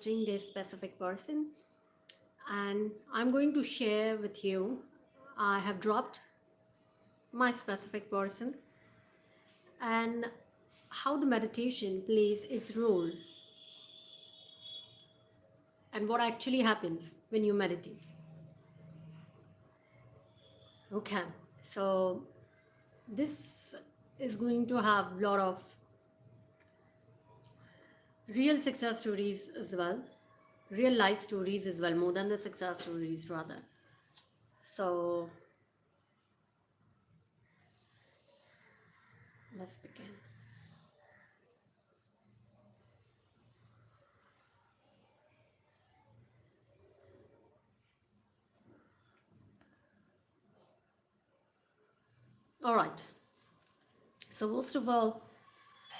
manifesting this specific person, and I'm going to share with you. I have dropped my specific person and how the meditation plays its role and what actually happens when you meditate. Okay, so this is going to have a lot of real success stories as well, real life stories as well, more than the success stories, rather. So let's begin. All right. So, first of all,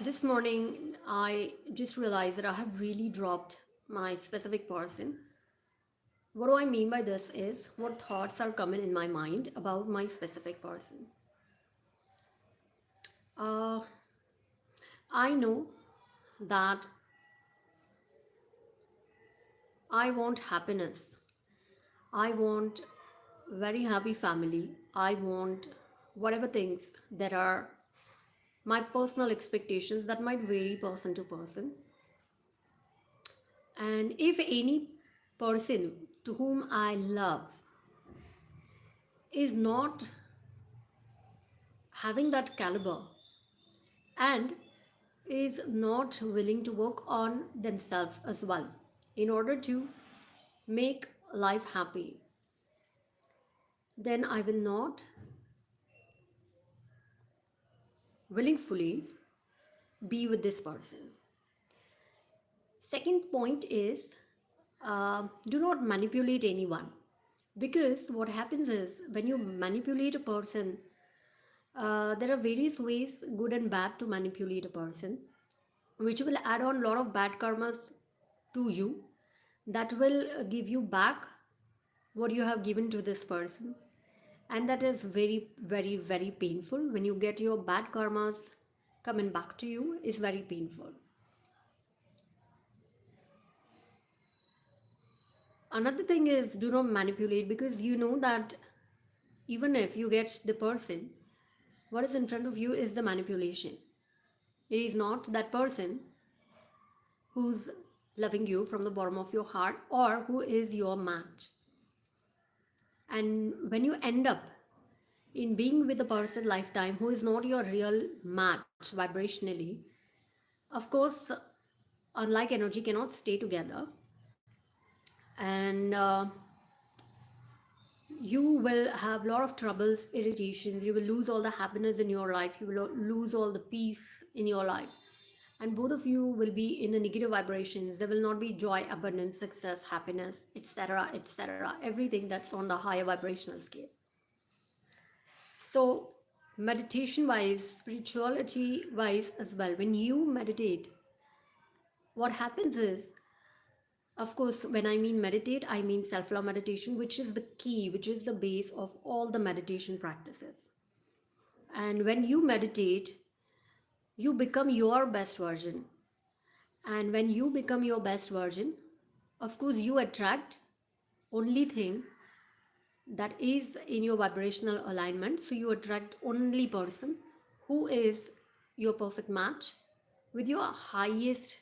this morning I just realized that I have really dropped my specific person. What do I mean by this is what thoughts are coming in my mind about my specific person. Uh, I know that I want happiness. I want very happy family. I want whatever things that are my personal expectations that might vary person to person. And if any person to whom I love is not having that caliber and is not willing to work on themselves as well in order to make life happy, then I will not willingly be with this person. Second point is do not manipulate anyone, because what happens is when you manipulate a person, there are various ways, good and bad, to manipulate a person, which will add on a lot of bad karmas to you, that will give you back what you have given to this person, and that is very very very painful. When you get your bad karmas coming back to you, is very painful. Another thing is, do not manipulate, because you know that even if you get the person, what is in front of you is the manipulation. It is not that person who's loving you from the bottom of your heart or who is your match. And when you end up in being with a person lifetime who is not your real match vibrationally, of course, unlike energy cannot stay together, and you will have a lot of troubles, irritations, you will lose all the happiness in your life, you will lose all the peace in your life, and both of you will be in a negative vibrations. There will not be joy, abundance, success, happiness, etc., etc., everything that's on the higher vibrational scale. So meditation wise, spirituality wise as well, when you meditate, what happens is, of course, when I mean meditate, I mean self-love meditation, which is the key, which is the base of all the meditation practices. And when you meditate, you become your best version. And when you become your best version, of course, you attract only thing that is in your vibrational alignment. So you attract only person who is your perfect match with your highest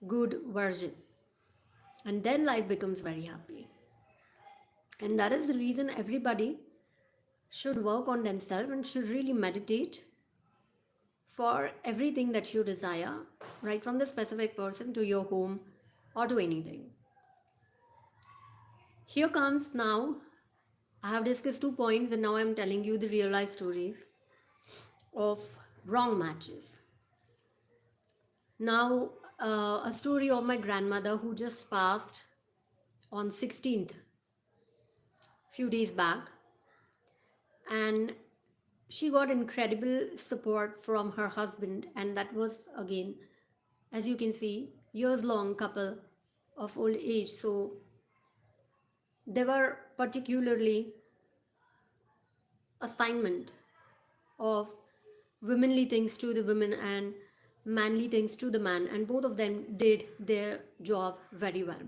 good version. And then life becomes very happy. And that is the reason everybody should work on themselves and should really meditate for everything that you desire, right from the specific person to your home or to anything. Here comes now, I have discussed 2 points and now I'm telling you the real life stories of wrong matches. Now, a story of my grandmother who just passed on 16th, few days back, and she got incredible support from her husband, and that was again, as you can see, years long couple of old age. So they were particularly assignment of womanly things to the women, and manly things to the man, and both of them did their job very well.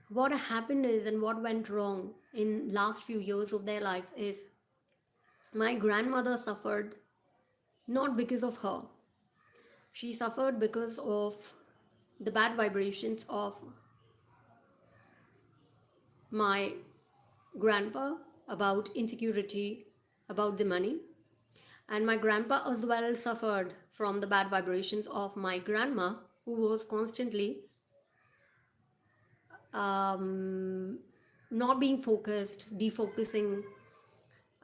What happened is, and what went wrong in last few years of their life is, my grandmother suffered not because of her. She suffered because of the bad vibrations of my grandpa about insecurity about the money, and my grandpa as well suffered from the bad vibrations of my grandma, who was constantly um, not being focused, defocusing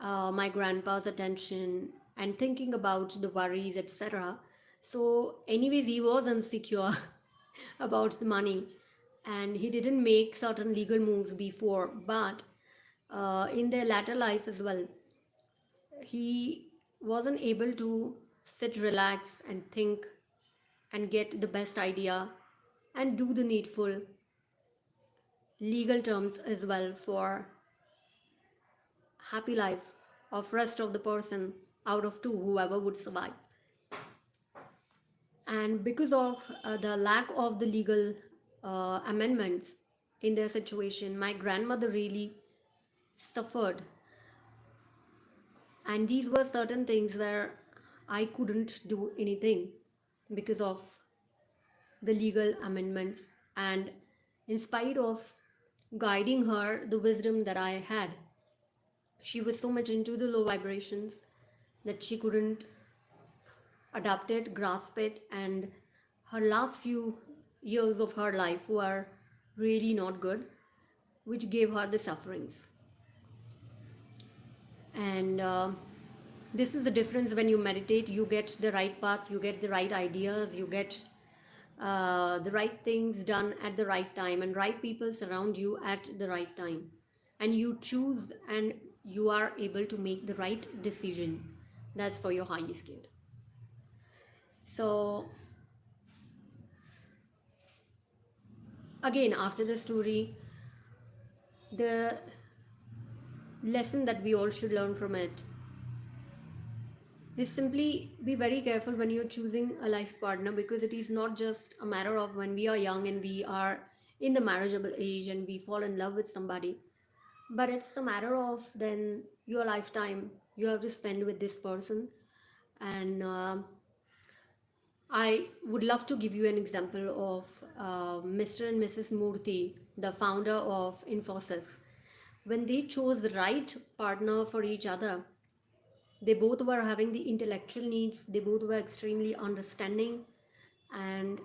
my grandpa's attention and thinking about the worries, etc. So, anyways, he was insecure about the money, and he didn't make certain legal moves before, but in their latter life as well, he wasn't able to sit, relax, and think and get the best idea and do the needful legal terms as well for happy life of rest of the person out of two, whoever would survive. And because of the lack of the legal amendments in their situation, my grandmother really suffered, and these were certain things where I couldn't do anything because of the legal amendments. And in spite of guiding her the wisdom that I had, she was so much into the low vibrations that she couldn't adapt it, grasp it, and her last few years of her life were really not good, which gave her the sufferings. And this is the difference. When you meditate, you get the right path, you get the right ideas, you get the right things done at the right time, and right people surround you at the right time, and you choose and you are able to make the right decision. That's for your highest good. So again, after the story, the lesson that we all should learn from it is simply be very careful when you're choosing a life partner, because it is not just a matter of when we are young and we are in the marriageable age and we fall in love with somebody, but it's a matter of then your lifetime you have to spend with this person. And I would love to give you an example of Mr. and Mrs. Murthy, the founder of Infosys. When they chose the right partner for each other, they both were having the intellectual needs, they both were extremely understanding and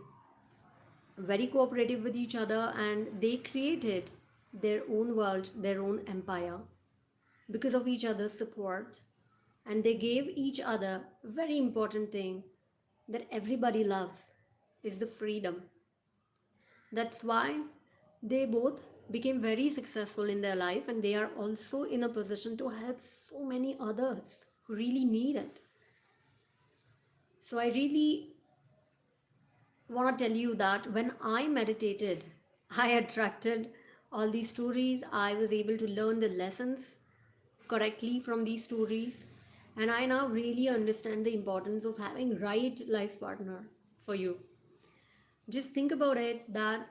very cooperative with each other, and they created their own world, their own empire because of each other's support. And they gave each other a very important thing that everybody loves is the freedom. That's why they both became very successful in their life, and they are also in a position to help so many others who really need it. So I really want to tell you that when I meditated, I attracted all these stories. I was able to learn the lessons correctly from these stories, and I now really understand the importance of having right life partner for you. Just think about it that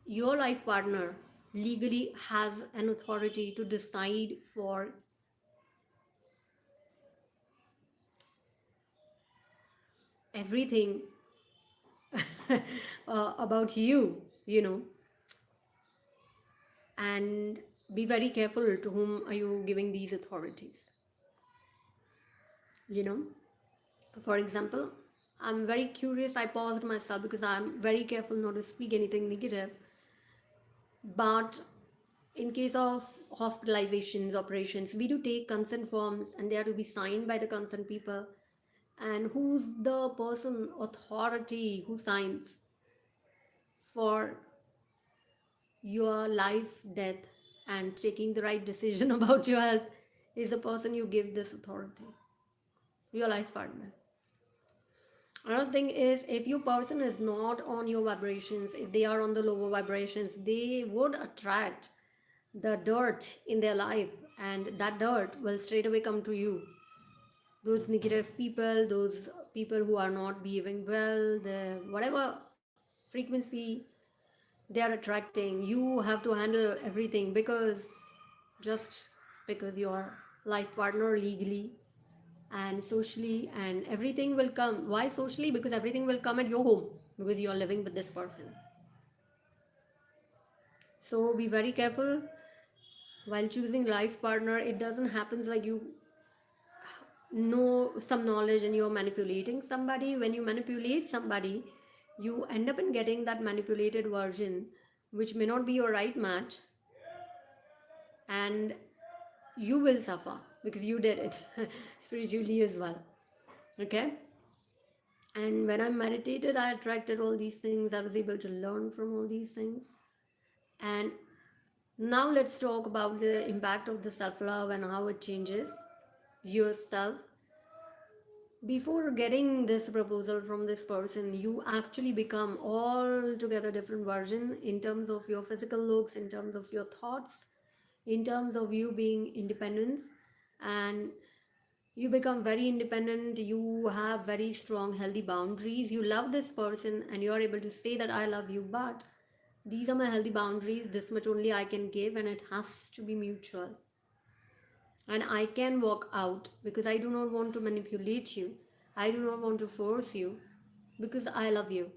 your life partner legally has an authority to decide for everything about you, and be very careful to whom are you giving these authorities. you know for example, I'm very curious, I paused myself because I'm very careful not to speak anything negative, but in case of hospitalizations, operations, we do take consent forms and they are to be signed by the concerned people. And who's the person authority who signs for your life, death, and taking the right decision about your health is the person you give this authority, your life partner. Another thing is, if your person is not on your vibrations, if they are on the lower vibrations, they would attract the dirt in their life, and that dirt will straight away come to you. Those negative people, those people who are not behaving well, the whatever frequency they are attracting, you have to handle everything, because just because your life partner legally and socially and everything will come. Why socially? Because everything will come at your home, because you are living with this person. So be very careful while choosing life partner. It doesn't happen like you know some knowledge and you're manipulating somebody. When you manipulate somebody, you end up in getting that manipulated version, which may not be your right match, and you will suffer because you did it spiritually as well. Okay. And when I meditated, I attracted all these things. I was able to learn from all these things. And now let's talk about the impact of the self-love and how it changes yourself. Before getting this proposal from this person, you actually become altogether different version in terms of your physical looks, in terms of your thoughts, in terms of you being independence, and you become very independent. You have very strong healthy boundaries. You love this person and you are able to say that I love you, but these are my healthy boundaries, this much only I can give, and it has to be mutual. And I can walk out because I do not want to manipulate you. I do not want to force you, because I love you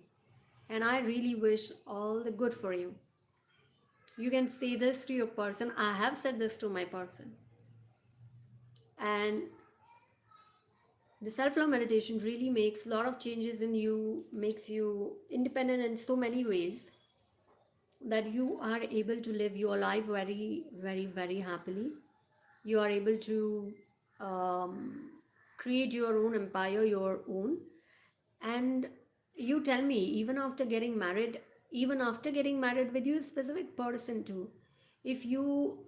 and I really wish all the good for you. You can say this to your person. I have said this to my person. And the self-love meditation really makes a lot of changes in you, makes you independent in so many ways, that you are able to live your life very, very, very happily. You are able to um, create your own empire, your own. And you tell me, even after getting married with you, a specific person too, if you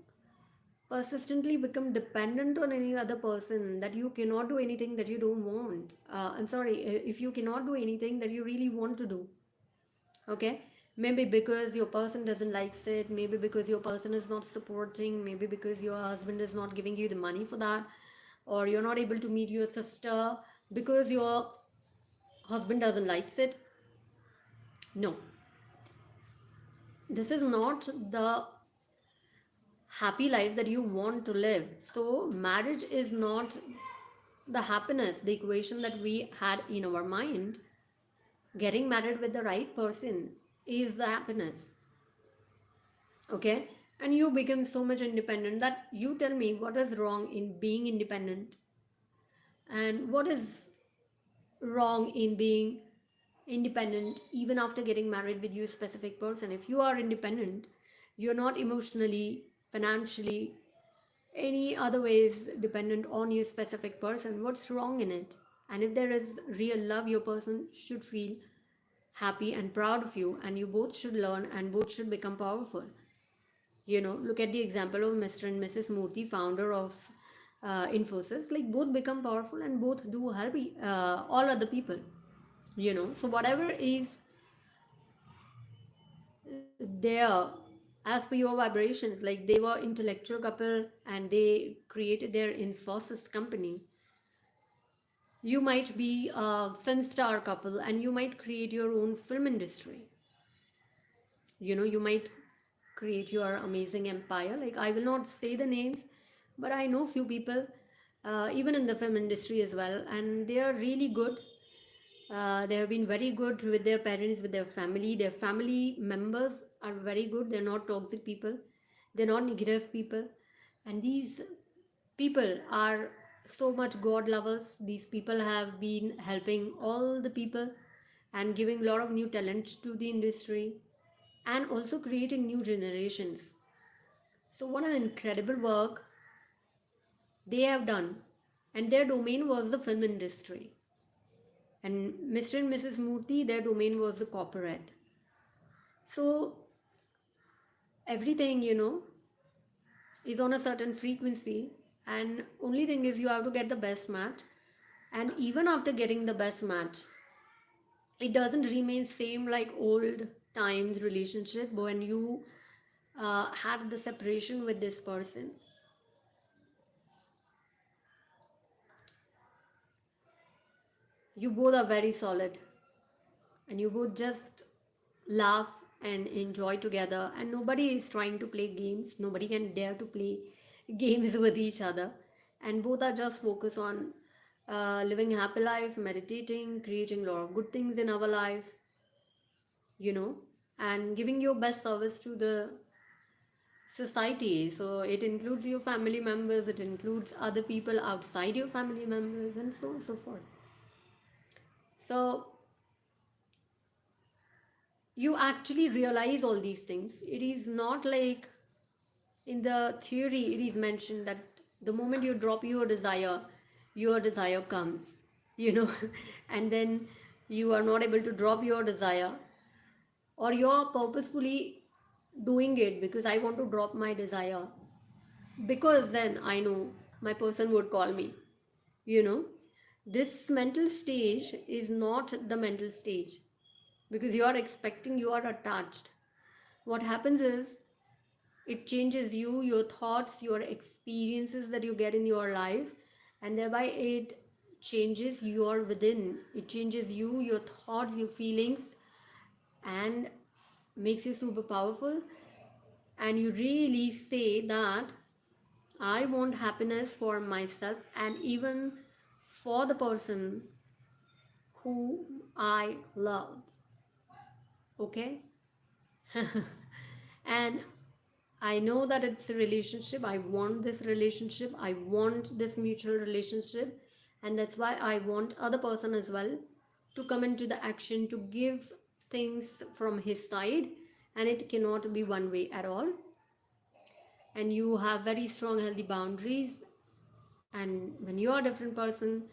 persistently become dependent on any other person, that you cannot do anything that you don't want, I'm sorry, if you cannot do anything that you really want to do, okay, maybe because your person doesn't like it, maybe because your person is not supporting, maybe because your husband is not giving you the money for that, or you're not able to meet your sister because your husband doesn't like it. No, this is not the happy life that you want to live. So marriage is not the happiness, the equation that we had in our mind. Getting married with the right person is the happiness. Okay. And you become so much independent that you tell me what is wrong in being independent, and what is wrong in being independent even after getting married with you specific person. If you are independent, you're not emotionally, financially, any other ways dependent on your specific person. What's wrong in it? And if there is real love, your person should feel happy and proud of you, and you both should learn and both should become powerful. Look at the example of Mr. and Mrs. Murthy, founder of Infosys. Like, both become powerful and both do help all other people. So whatever is there as per your vibrations, like they were intellectual couple and they created their Infosys company. You might be a film star couple and you might create your own film industry. You might create your amazing empire. Like, I will not say the names, but I know few people, even in the film industry as well, and they are really good. They have been very good with their parents, with their family. Their family members are very good. They're not toxic people, they're not negative people, and these people are so much God lovers. These people have been helping all the people and giving a lot of new talents to the industry, and also creating new generations. So, what an incredible work they have done. And their domain was the film industry. And Mr. and Mrs. Murthy, their domain was the corporate. So, everything, is on a certain frequency. And only thing is, you have to get the best match. And even after getting the best match, it doesn't remain same like old times relationship when you had the separation with this person. You both are very solid, and you both just laugh and enjoy together, and nobody is trying to play games, nobody can dare to play games with each other, and both are just focused on living a happy life, meditating, creating a lot of good things in our life, you know, and giving your best service to the society. So it includes your family members, it includes other people outside your family members, and so on and so forth. So you actually realize all these things. It is not like in the theory it is mentioned that the moment you drop your desire comes, you know, and then you are not able to drop your desire, or you're purposefully doing it because I want to drop my desire, because then I know my person would call me, you know. This mental stage is not the mental stage, because you are expecting, you are attached. What happens is it changes you, your thoughts, your experiences that you get in your life, and thereby it changes your within, it changes you, your thoughts, your feelings, and makes you super powerful. And you really say that I want happiness for myself and even for the person who I love. Okay? And I know that it's a relationship. I want this relationship. I want this mutual relationship. And that's why I want other person as well to come into the action, to give things from his side. And it cannot be one way at all. And you have very strong healthy boundaries. And when you are a different person,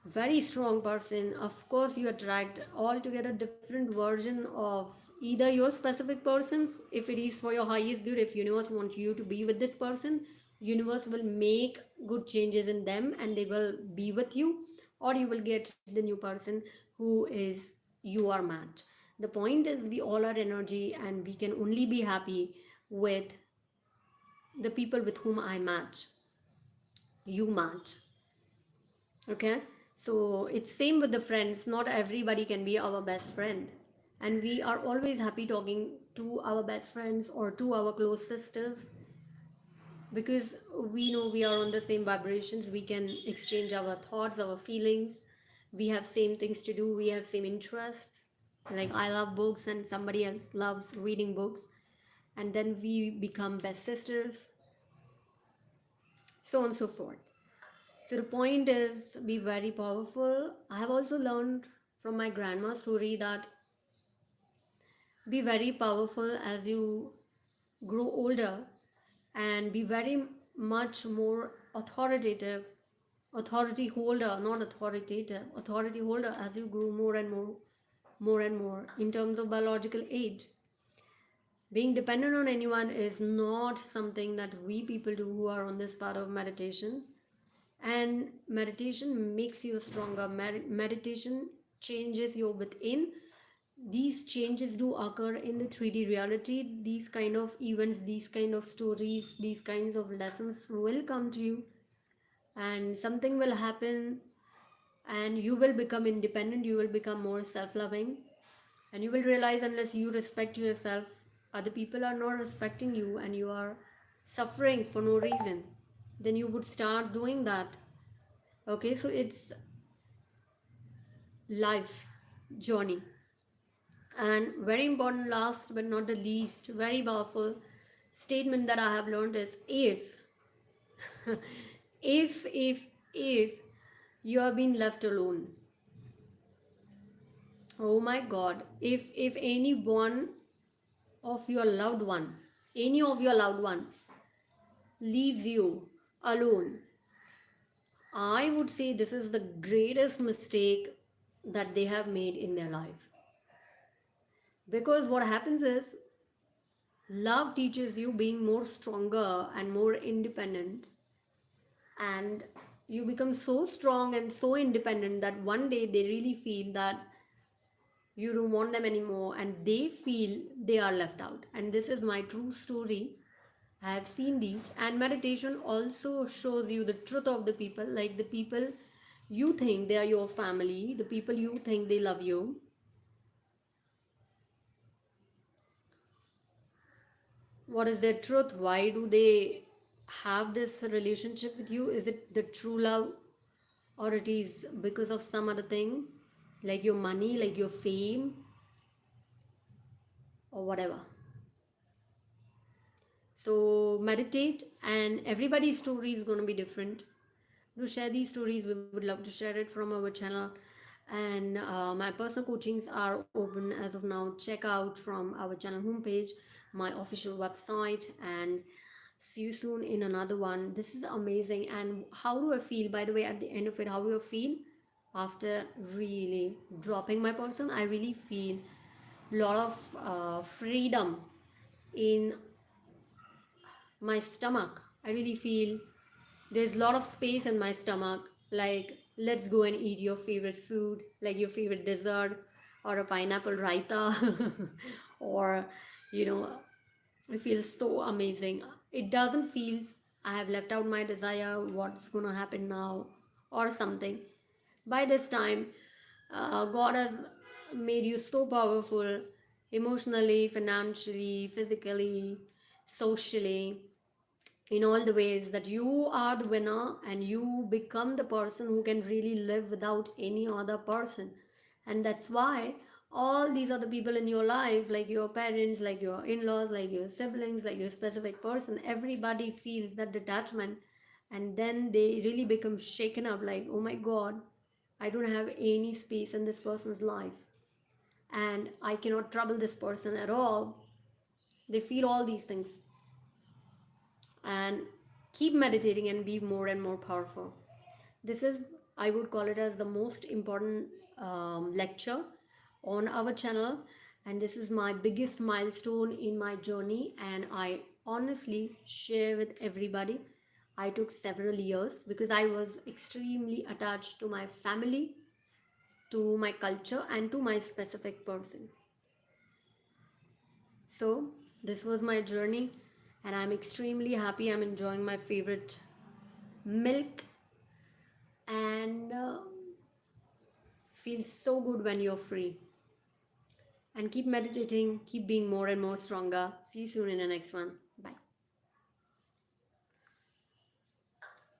very strong person, of course you attract altogether different version of either your specific persons. If it is for your highest good, if universe wants you to be with this person, universe will make good changes in them and they will be with you, or you will get the new person who is you are match. The point is we all are energy, and we can only be happy with the people with whom I match, you match. Okay, so it's same with the friends. Not everybody can be our best friend, and we are always happy talking to our best friends or to our close sisters, because we know we are on the same vibrations. We can exchange our thoughts, our feelings. We have same things to do, we have same interests. Like I love books and somebody else loves reading books, and then we become best sisters, so on and so forth. So the point is be very powerful. I have also learned from my grandma's story that be very powerful as you grow older, and be very much more authoritative, authority holder, not authoritative, authority holder as you grow more and more in terms of biological age. Being dependent on anyone is not something that we people do who are on this part of meditation. And meditation makes you stronger. Meditation changes you within. These changes do occur in the 3D reality. These kind of events, these kind of stories, these kinds of lessons will come to you, and something will happen, and you will become independent, you will become more self-loving, and you will realize unless you respect yourself, other people are not respecting you, and you are suffering for no reason. Then you would start doing that. Okay, so it's life journey. And very important, last but not the least, very powerful statement that I have learned is if you have been left alone, oh my god, if any one of your loved one, any of your loved one leaves you alone, I would say this is the greatest mistake that they have made in their life. Because what happens is love teaches you being more stronger and more independent, and you become so strong and so independent that one day they really feel that you don't want them anymore, and they feel they are left out. And this is my true story. I have seen these, and meditation also shows you the truth of the people, like the people you think they are your family, the people you think they love you, what is their truth? Why do they have this relationship with you? Is it the true love, or it is because of some other thing, like your money, like your fame, or whatever? So meditate, and everybody's story is going to be different. To share these stories, we would love to share it from our channel. And my personal coachings are open as of now. Check out from our channel homepage, my official website, and see you soon in another one. This is amazing. And how do I feel, by the way, at the end of it? How do I feel after really dropping my person? I really feel a lot of freedom in my stomach. I really feel there's a lot of space in my stomach. Like, let's go and eat your favorite food, like your favorite dessert, or a pineapple raita, or you know, it feels so amazing. It doesn't feel I have left out my desire, what's gonna happen now, or something. By this time, God has made you so powerful emotionally, financially, physically, socially, in all the ways, that you are the winner and you become the person who can really live without any other person. And that's why all these other people in your life, like your parents, like your in-laws, like your siblings, like your specific person, everybody feels that detachment, and then they really become shaken up, like, oh my god, I don't have any space in this person's life, and I cannot trouble this person at all. They feel all these things. And keep meditating and be more and more powerful. This is, I would call it as the most important lecture on our channel, and this is my biggest milestone in my journey, and I honestly share with everybody. I took several years because I was extremely attached to my family, to my culture, and to my specific person. So this was my journey, and I'm extremely happy. I'm enjoying my favorite milk, and feels so good when you're free. And keep meditating, keep being more and more stronger. See you soon in the next one. Bye.